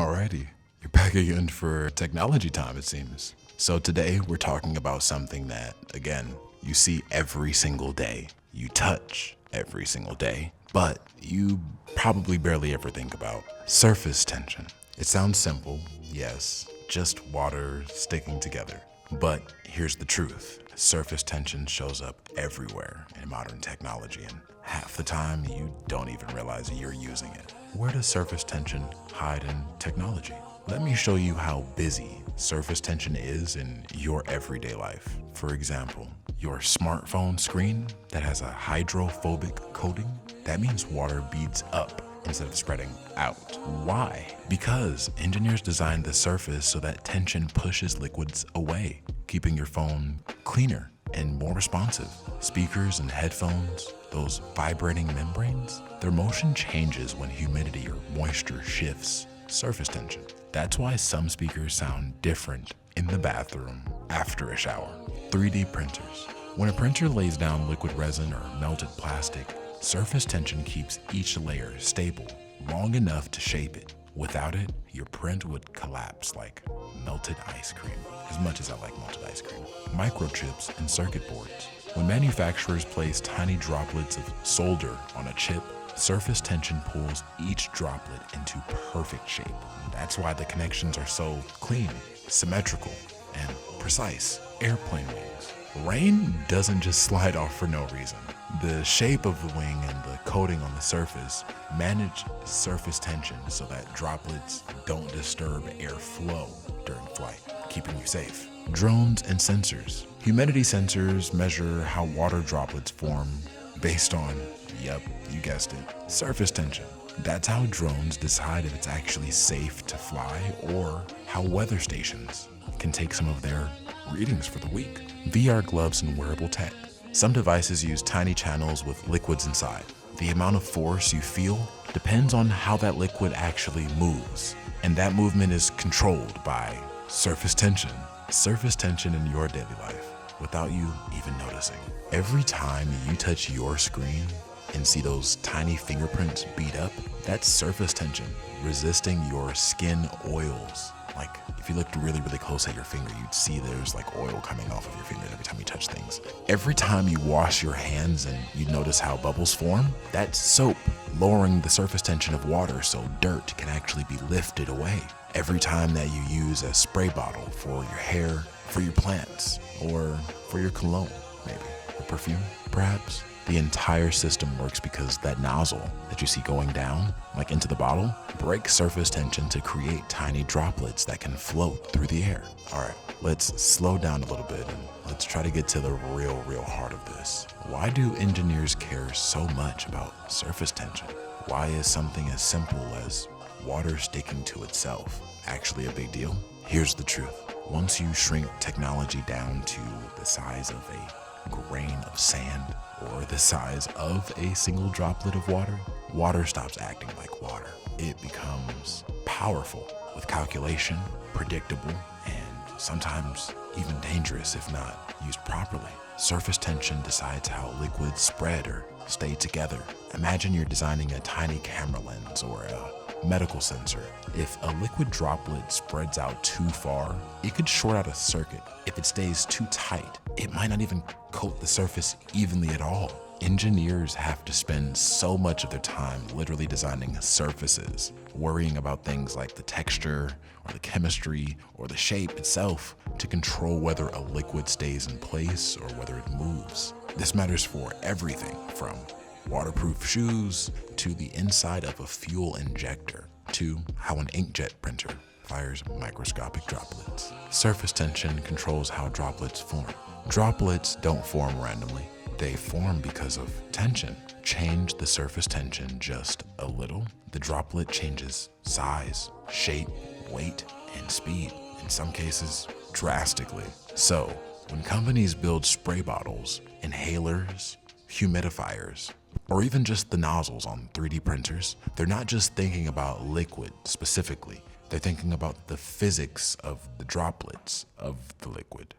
Alrighty, you're back again for technology time, it seems. So today we're talking about something that, again, you see every single day, you touch every single day, but you probably barely ever think about: surface tension. It sounds simple, yes, just water sticking together. But here's the truth: surface tension shows up everywhere in modern technology, and half the time you don't even realize you're using it. Where does surface tension hide in technology? Let me show you how busy surface tension is in your everyday life. For example, your smartphone screen that has a hydrophobic coating, that means water beads up instead of spreading out. Why? Because engineers designed the surface so that tension pushes liquids away, keeping your phone cleaner and more responsive. Speakers and headphones, those vibrating membranes, their motion changes when humidity or moisture shifts surface tension. That's why some speakers sound different in the bathroom after a shower. 3D printers. When a printer lays down liquid resin or melted plastic, surface tension keeps each layer stable long enough to shape it. Without it, your print would collapse like melted ice cream. As much as I like melted ice cream. Microchips and circuit boards. When manufacturers place tiny droplets of solder on a chip, surface tension pulls each droplet into perfect shape. That's why the connections are so clean, symmetrical, and precise. Airplane wings. Rain doesn't just slide off for no reason. The shape of the wing and the coating on the surface manage surface tension so that droplets don't disturb airflow during flight, keeping you safe. Drones and sensors. Humidity sensors measure how water droplets form based on, yep, you guessed it, surface tension. That's how drones decide if it's actually safe to fly, or how weather stations can take some of their readings for the week. VR gloves and wearable tech. Some devices use tiny channels with liquids inside. The amount of force you feel depends on how that liquid actually moves, and that movement is controlled by surface tension. Surface tension in your daily life without you even noticing. Every time you touch your screen and see those tiny fingerprints beat up, that's surface tension resisting your skin oils. Like if you looked really, really close at your finger, you'd see there's like oil coming off of your fingers every time you touch things. Every time you wash your hands and you notice how bubbles form, that's soap lowering the surface tension of water so dirt can actually be lifted away. Every time that you use a spray bottle for your hair, for your plants, or for your cologne, maybe, or perfume, perhaps, the entire system works because that nozzle that you see going down, like into the bottle, breaks surface tension to create tiny droplets that can float through the air. All right, let's slow down a little bit and let's try to get to the real heart of this. Why do engineers care so much about surface tension? Why is something as simple as water sticking to itself actually a big deal? Here's the truth. Once you shrink technology down to the size of a grain of sand or the size of a single droplet of water, water stops acting like water. It becomes powerful with calculation, predictable, and sometimes even dangerous if not used properly. Surface tension decides how liquids spread or stay together. Imagine you're designing a tiny camera lens or a medical sensor. If a liquid droplet spreads out too far, it could short out a circuit. If it stays too tight, it might not even coat the surface evenly at all. Engineers have to spend so much of their time literally designing surfaces, worrying about things like the texture or the chemistry or the shape itself to control whether a liquid stays in place or whether it moves. This matters for everything from waterproof shoes to the inside of a fuel injector to how an inkjet printer fires microscopic droplets. Surface tension controls how droplets form. Droplets don't form randomly. They form because of tension. Change the surface tension just a little, the droplet changes size, shape, weight, and speed. In some cases, drastically. So, when companies build spray bottles, inhalers, humidifiers, or even just the nozzles on 3D printers, they're not just thinking about liquid specifically. They're thinking about the physics of the droplets of the liquid.